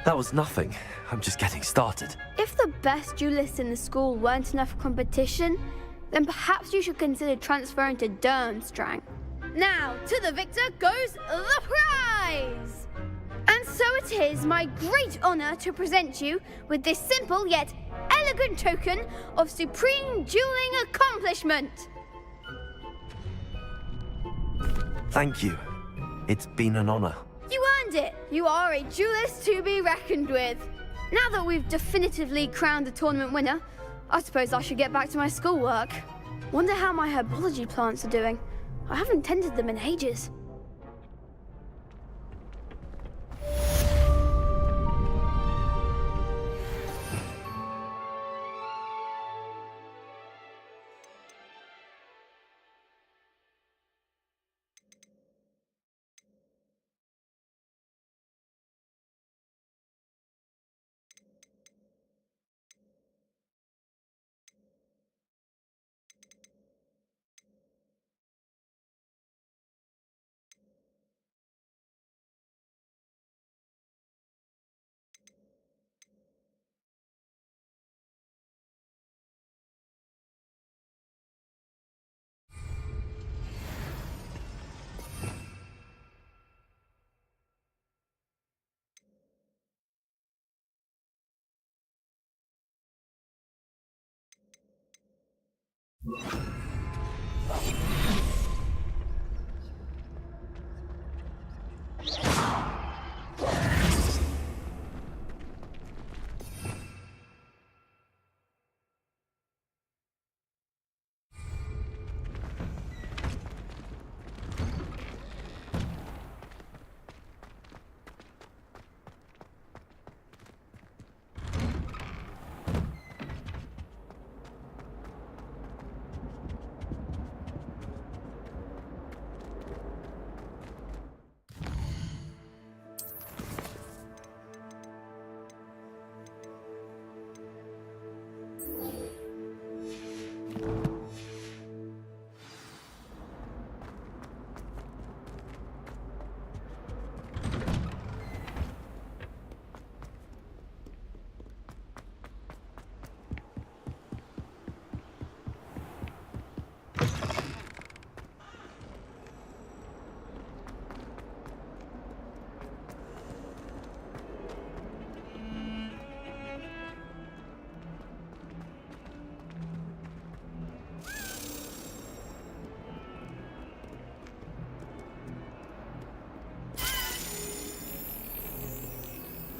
That was nothing. I'm just getting started. If the best duelists in the school weren't enough for competition, then perhaps you should consider transferring to Durmstrang. Now, to the victor goes the prize! And so it is my great honor to present you with this simple yet elegant token of supreme dueling accomplishment. Thank you. It's been an honor. You earned it! You are a duelist to be reckoned with. Now that we've definitively crowned the tournament winner, I suppose I should get back to my schoolwork. Wonder how my herbology plants are doing. I haven't tended them in ages.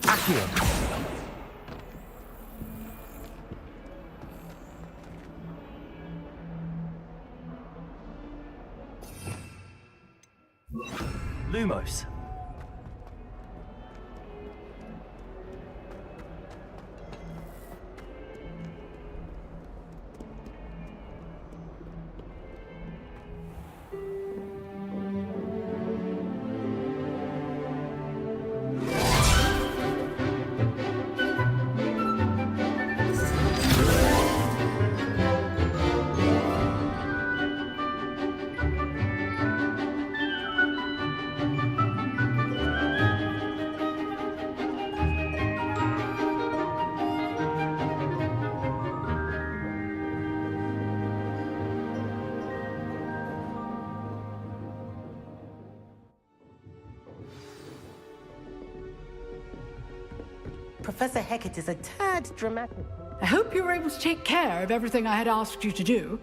Accio! Lumos. Professor Hecat is a tad dramatic. I hope you were able to take care of everything I had asked you to do.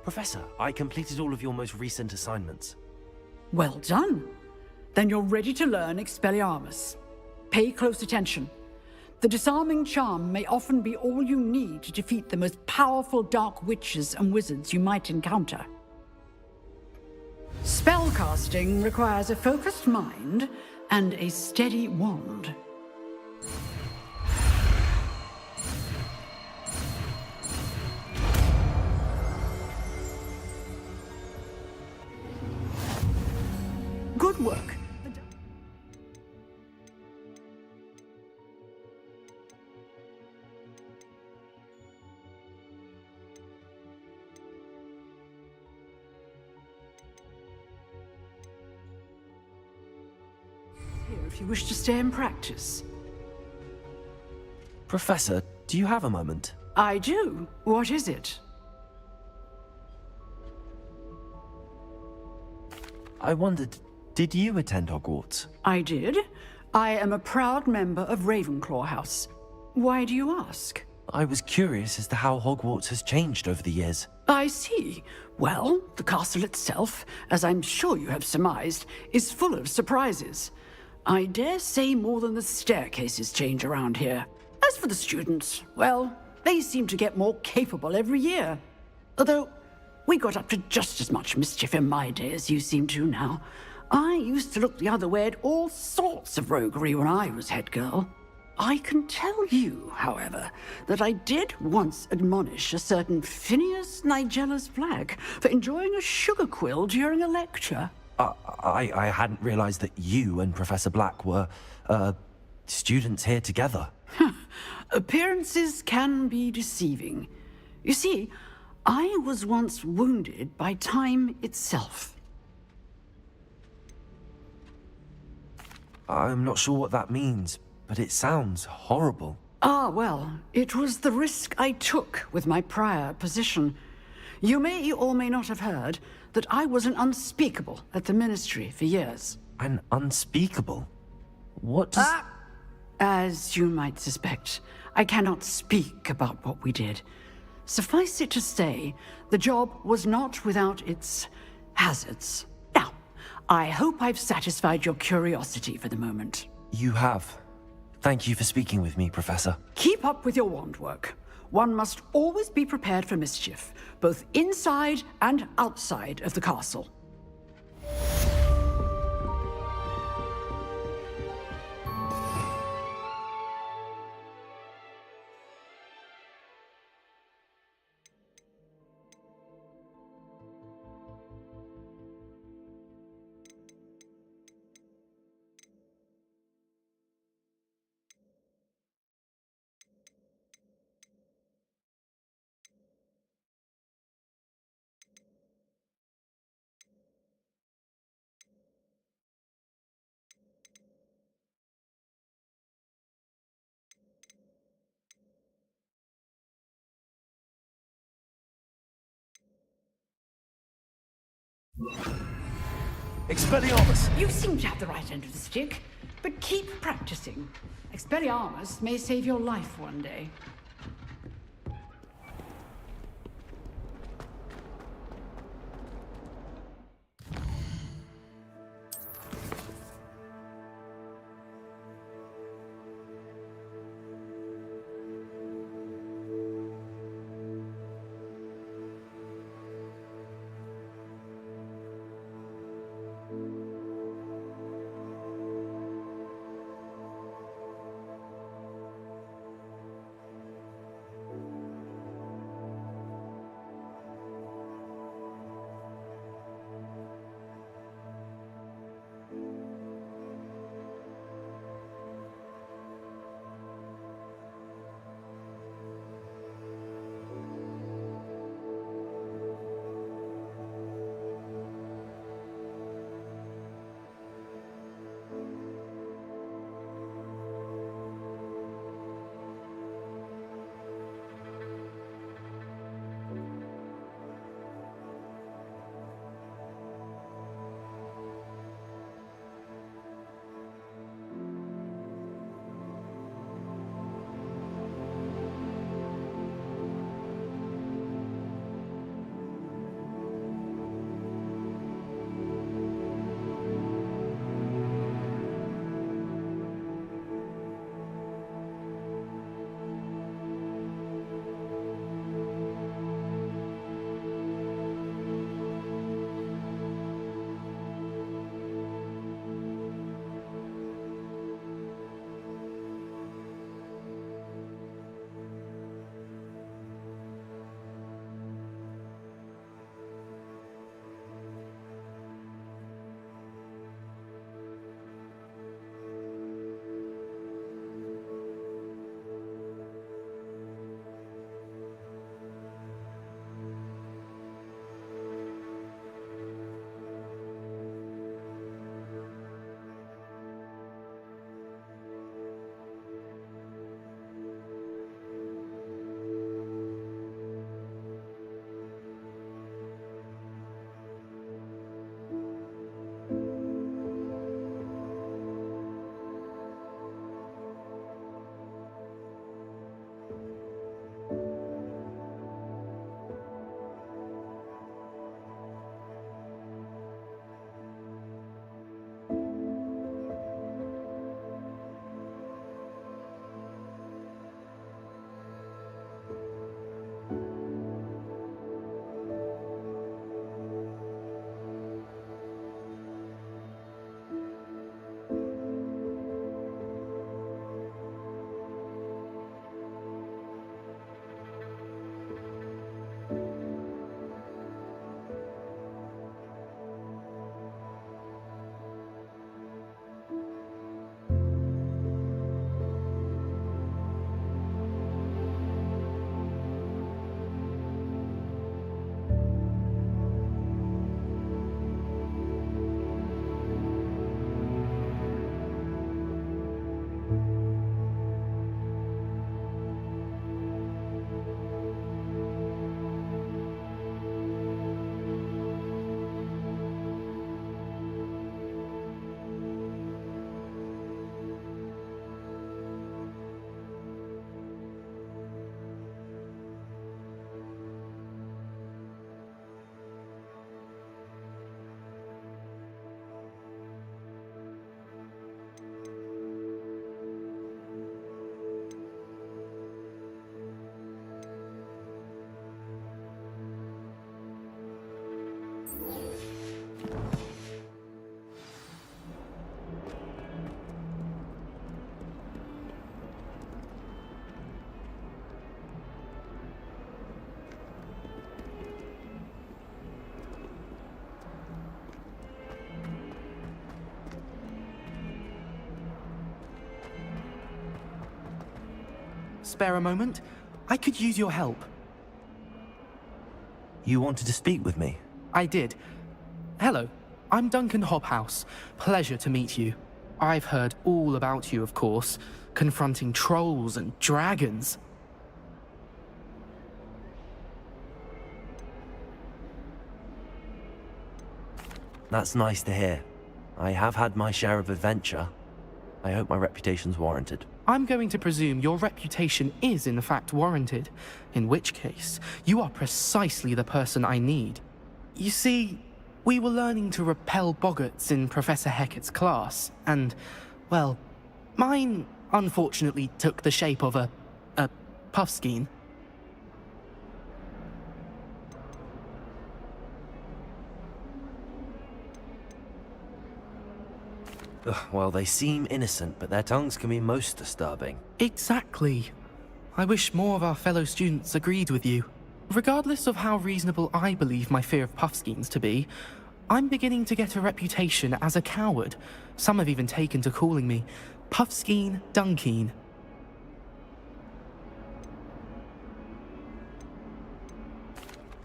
Professor, I completed all of your most recent assignments. Well done. Then you're ready to learn Expelliarmus. Pay close attention. The disarming charm may often be all you need to defeat the most powerful dark witches and wizards you might encounter. Spellcasting requires a focused mind and a steady wand. Good work. Here if you wish to stay and practice. Professor, do you have a moment? I do. What is it? I wondered, did you attend Hogwarts? I did. I am a proud member of Ravenclaw House. Why do you ask? I was curious as to how Hogwarts has changed over the years. I see. Well, the castle itself, as I'm sure you have surmised, is full of surprises. I dare say more than the staircases change around here. As for the students, well, they seem to get more capable every year. Although, we got up to just as much mischief in my day as you seem to now. I used to look the other way at all sorts of roguery when I was head girl. I can tell you, however, that I did once admonish a certain Phineas Nigellus Black for enjoying a sugar quill during a lecture. I hadn't realized that you and Professor Black were, students here together. Appearances can be deceiving. You see, I was once wounded by time itself. I'm not sure what that means, but it sounds horrible. Ah, well, it was the risk I took with my prior position. You may or may not have heard that I was an unspeakable at the Ministry for years. An unspeakable? What does... As you might suspect, I cannot speak about what we did. Suffice it to say, the job was not without its hazards. Now, I hope I've satisfied your curiosity for the moment. You have. Thank you for speaking with me, Professor. Keep up with your wand work. One must always be prepared for mischief, both inside and outside of the castle. Expelliarmus! You seem to have the right end of the stick, but keep practicing. Expelliarmus may save your life one day. spare a moment? I could use your help. You wanted to speak with me? I did. Hello, I'm Duncan Hobhouse. Pleasure to meet you. I've heard all about you, of course, confronting trolls and dragons. That's nice to hear. I have had my share of adventure. I hope my reputation's warranted. I'm going to presume your reputation is in fact warranted, in which case, you are precisely the person I need. You see, we were learning to repel boggarts in Professor Hecat's class, and, well, mine unfortunately took the shape of a puffskein. Ugh, well, they seem innocent, but their tongues can be most disturbing. Exactly. I wish more of our fellow students agreed with you. Regardless of how reasonable I believe my fear of puffskeins to be, I'm beginning to get a reputation as a coward. Some have even taken to calling me Puffskein Dunkeen.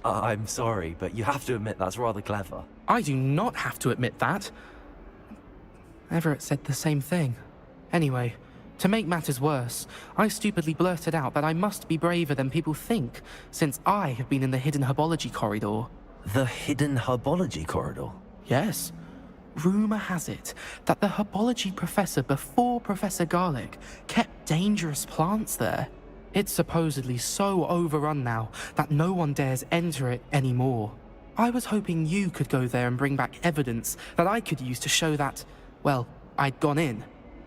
I'm sorry, but you have to admit that's rather clever. I do not have to admit that. Everett said the same thing. Anyway, to make matters worse, I stupidly blurted out that I must be braver than people think, since I have been in the hidden herbology corridor. The hidden herbology corridor? Yes. Rumour has it that the herbology professor before Professor Garlic kept dangerous plants there. It's supposedly so overrun now that no one dares enter it anymore. I was hoping you could go there and bring back evidence that I could use to show that, well, I'd gone in.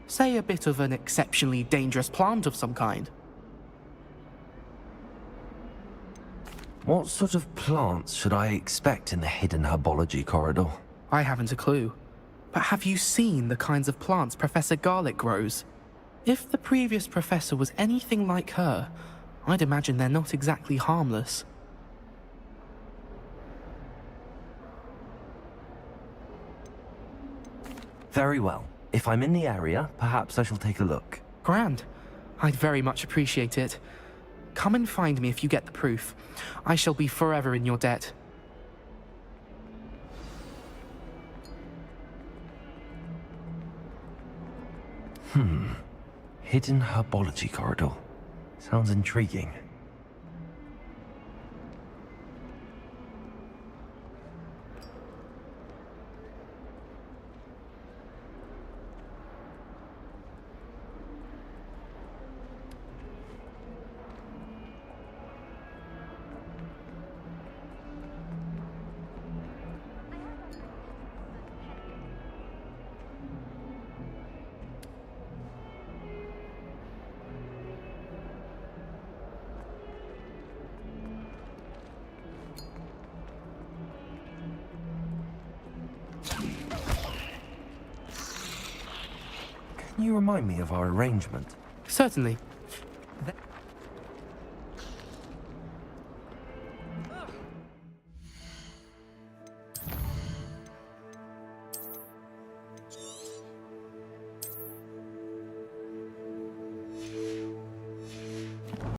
Say a bit of an exceptionally dangerous plant of some kind. What sort of plants should I expect in the hidden herbology corridor? I haven't a clue. But have you seen the kinds of plants Professor Garlic grows? If the previous professor was anything like her, I'd imagine they're not exactly harmless. Very well. If I'm in the area, perhaps I shall take a look. Grand. I'd very much appreciate it. Come and find me if you get the proof. I shall be forever in your debt. Hidden herbology corridor. Sounds intriguing. Can you remind me of our arrangement? Certainly.